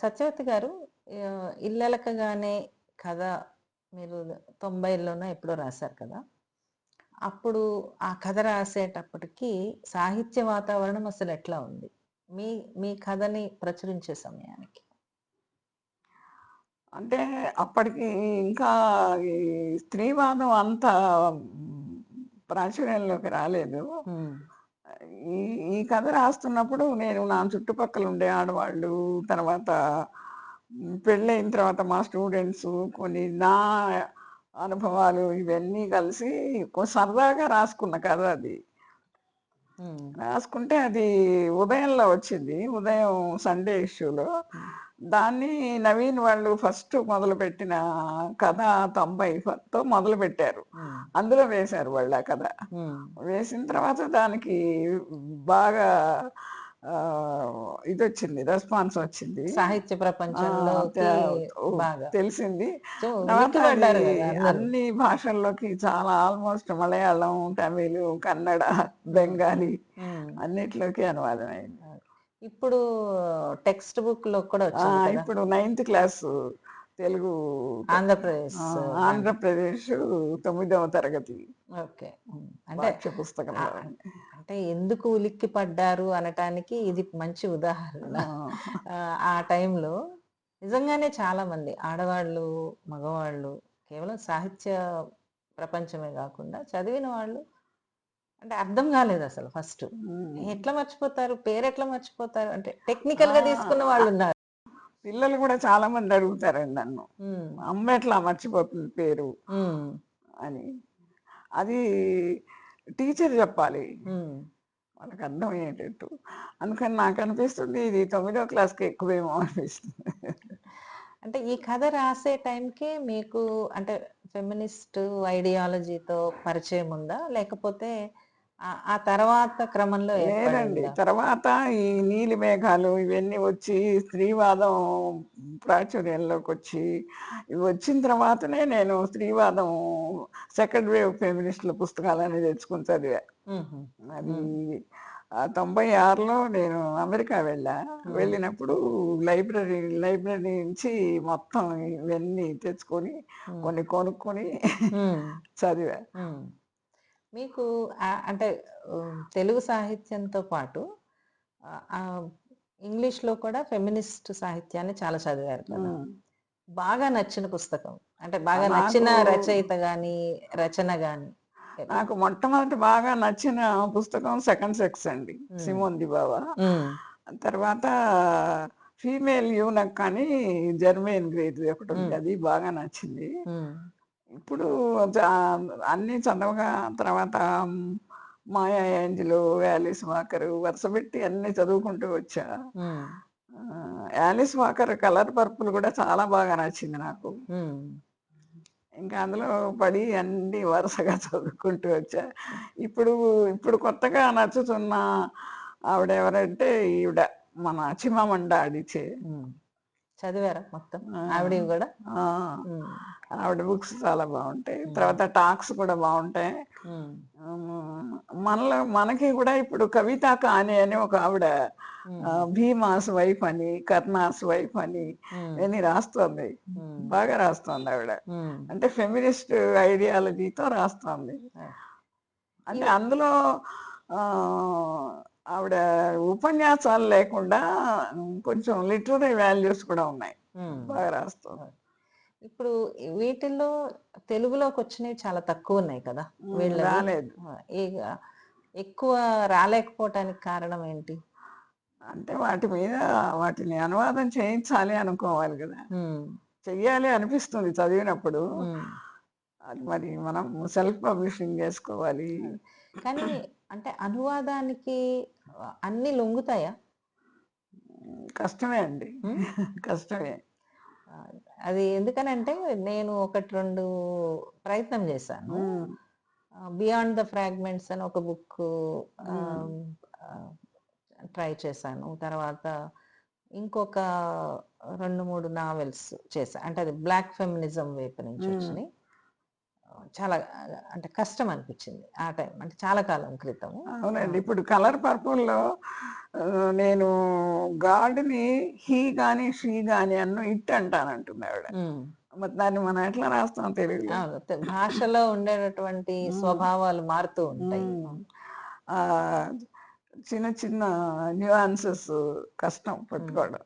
సత్యవతి గారు, ఇల్లలకగానే కథ మీరు 90లోనో ఎప్పుడో రాశారు కదా! అప్పుడు ఆ కథ రాసేటప్పటికి సాహిత్య వాతావరణం అసలెట్లా ఉంది? మీ మీ కథని ప్రచురించే సమయానికి? అంటే అప్పటికి ఇంకా ఈ స్త్రీవాదం అంత ప్రాచుర్యంలోకి రాలేదు. హ్మ్. ఈ ఈ కథ రాస్తున్నప్పుడు నేను నా చుట్టుపక్కల ఉండే ఆడవాళ్ళు, తర్వాత పెళ్ళయిన తర్వాత మా స్టూడెంట్సు, కొన్ని నా అనుభవాలు ఇవన్నీ కలిసి సరదాగా రాసుకున్న కథ అది. హ్మ్. రాసుకుంటే అది ఉదయంలో వచ్చింది. ఉదయం సండే ఇష్యూలో. హ్మ్. దాన్ని నవీన్ వాళ్ళు ఫస్ట్ మొదలుపెట్టిన కథ 90తో మొదలుపెట్టారు. హ్మ్. అందులో వేశారు వాళ్ళు ఆ కథ. హ్మ్. వేసిన తర్వాత దానికి బాగా ఇదొచ్చింది. రెస్పాన్స్ వచ్చింది. సాహిత్య ఆ! తె ప్రపంచంలోకి ఓహ్! బాగా. తెలిసింది. సో, తర్వాత అది ఉలిక్కిపడ్డారు గదా అందరూ. అన్ని భాషల్లోకి చాలా ఆల్మోస్ట్ మలయాళం, తమిళు, కన్నడ, హ్మ్. బెంగాలీ హ్మ్. అన్నిట్లోకి అనువాదం అయింది. ఆ! ఇప్పుడు టెక్స్ట్ బుక్‌లో కూడా ఆ! వచ్చింది కదా! ఇప్పుడు నైన్త్ క్లాసు తెలుగు టె ఆంధ్రప్రదేశ్ ఆ! దాంట్లో. ఆంధ్రప్రదేశ్ 9వ తరగతి ఓకే. హ్మ్. అంటే పాఠ్య పుస్తకంలో ఆహ్, ఉంది. అంటే ఎందుకు ఉలిక్కిపడ్డారు అనటానికి ఇది మంచి ఉదాహరణ. ఆ! ఆ టైంలో నిజంగానే చాలామంది ఆడవాళ్ళు, మగవాళ్ళు కేవలం సాహిత్య ప్రపంచమే గాకుండా చదివిన వాళ్ళు అంటే అర్థం గాలేదసలు ఫస్టు. హ్మ్. ఎట్లా మర్చిపోతారు? పేరెట్లా మర్చిపోతారు? అంటే టెక్నికల్‌గా తీసుకున్న ఆ! వాళ్ళున్నారు. పిల్లలు కూడా చాలా మంది అడుగుతారండి నన్ను. హ్మ్. అమ్మ ఎట్లా మర్చిపోతుంది పేరు హ్మ్. అని. అది టీచర్ చెప్పాలి. హ్మ్. వాళ్ళకి అర్థమయ్యేటట్టు. అందుకని నాకనిపిస్తుంది ఇది 9వ క్లాస్‌కి ఎక్కువేమో అనిపిస్తుంది. అంటే ఈ కథ రాసే టైంకే మీకు అంటే ఫెమినిస్ట్ ఐడియాలజీతో పరిచయం ఉందా? లేకపోతే ఆ తర్వాత క్రమంలో లేదండి. ఏర్పడిందా? తర్వాత ఈ నీలి మేఘాలు ఇవన్నీ వచ్చి స్త్రీవాదం ప్రాచుర్యంలోకొచ్చి, ఇవి వచ్చిన తర్వాతనే నేను స్త్రీవాదం సెకండ్ వేవ్ ఫెమినిస్ట్‌ల పుస్తకాలన్నీ తెచ్చుకొని చదివా. హుహు. అది హ్మ్. 96లో నేను అమెరికా వెళ్ళా. హ్మ్. వెళ్ళినప్పుడు లైబ్రరీ నుంచి మొత్తం ఇవన్నీ తెచ్చుకొని, హ్మ్. కొన్ని కొనుక్కొని హ్మ్. చదివా. హ్మ్. మీకు అంటే తెలుగు సాహిత్యంతో పాటు ఆహ్, ఇంగ్లీష్‌లో కూడా ఫెమినిస్ట్ సాహిత్యాన్ని చాలా చదివారు కదా! హ్మ్. బాగా నచ్చిన పుస్తకం. అంటే బాగా నాకు నచ్చిన రచయిత గాని, రచన గాని ఎవరు? నాకు మొట్టమొదటి బాగా నచ్చిన పుస్తకం 'సెకండ్ సెక్స్' అండి. హ్మ్. సిమోన్ ది బావా. హ్మ్. తర్వాత 'ఫీమేల్ యూనక్' అని జర్మేన్ గ్రేది ఒకటుంది. హ్మ్. అది బాగా నచ్చింది. హ్మ్. ఇప్పుడు జా అన్నీ చదవగా తర్వాత మాయా యాంజెలో, యాలిస్ వాకరు వరుసపెట్టి అన్నీ చదువుకుంటూ వచ్చా. హ్మ్. యాలిస్ వాకర్ 'కలర్ పర్పుల్' కూడా చాలా బాగా నచ్చింది నాకు. హ్మ్. ఇంకా అందులో పడి అన్నీ వరుసగా చదువుకుంటూ వచ్చా. ఇప్పుడు, ఇప్పుడు కొత్తగా నచ్చుతున్న ఆవిడెవరంటే ఈవిడ మన 'చిమ్మమండ అడిచే'. హ్మ్. చదివారా మొత్తం? ఆ! ఆవిడవి గూడా? ఆ! హ్మ్. ఆవిడ బుక్స్ చాలా బావుంటాయి. హ్మ్. తర్వాత టాక్స్ కూడా బావుంటాయి. హ్మ్. మనకి కూడా ఇప్పుడు 'కవిత కానే' అని ఒక ఆవిడ హుహు. భీమాస్ వైఫ్ అని, కర్నాస్ వైఫ్ అని హ్మ్. ఇవన్నీ రాస్తోంది. హ్మ్. బాగా రాస్తోందావిడ. హ్మ్. అంటే ఫెమినిస్ట్ ఐడియాలజీతో రాస్తోంది. ఆ! అంటే ఇవ్ అందులో ఆహ్, ఆవిడ ఉపన్యాసాలు లేకుండా కొంచెం లిటరరీ వాల్యూస్ కూడా ఉన్నాయి. హ్మ్. బాగా రాస్తోంది. ఓహ్! ఇప్పుడు వీటిల్లో తెలుగులోకొచ్చినవి చాలా తక్కువున్నాయి కదా! వీళ్ళవి. రాలేదు. ఆ! ఇగ ఎక్కువ రాలేకపోవటానికి కారణం ఏంటి? అంటే వాటి మీద వాటిని అనువాదం చేయించాలి అనుకోవాలి గదా! హ్మ్. చెయ్యాలి అనిపిస్తుంది చదివినప్పుడు. హ్మ్. అది మరి మనం సెల్ఫ్ పబ్లిషింగ్ జేసుకోవాలి. అది. కానీ అంటే అనువాదానికి అన్నీ లొంగుతాయా? కష్టమే అండి. హ్మ్. కష్టమే. ఆహ్, అది ఎందుకనంటే నేను 1, 2 ప్రయత్నం జేశాను. హ్మ్. 'బియాండ్ ద ఫ్రాగ్మెంట్స్' అని ఒక బుక్కు హ్మ్. ఆహ్, ఆహ్, ట్రై చేశాను. తర్వాత ఇంకొక 2, 3 నావెల్స్ చేశా. అంటే అది బ్లాక్ ఫెమినిజం వైపు నుంచి హ్మ్. వచ్చినియి. చాలా అంటే కష్టం అనిపించింది ఆ టైం. అంటే చాలా కాలం క్రితం. అవునండి. ఇప్పుడు 'కలర్ పర్పుల్‌లో' నేను గాడ్‌ని హీ గాని, షీ గాని ఇట్ అంటానంటుంది ఆవిడ. హ్మ్. మరి దాన్ని మనం ఎట్లా రాస్తాం తెలుగులో? అవును. భాషలో ఉండేటటువంటి హ్మ్. స్వభావాలు మారుతూ ఉంటాయి. హ్మ్. ఆహ్, చిన్న చిన్న న్యూయాన్సెస్ కష్టం హ్మ్. పట్టుకోవడం.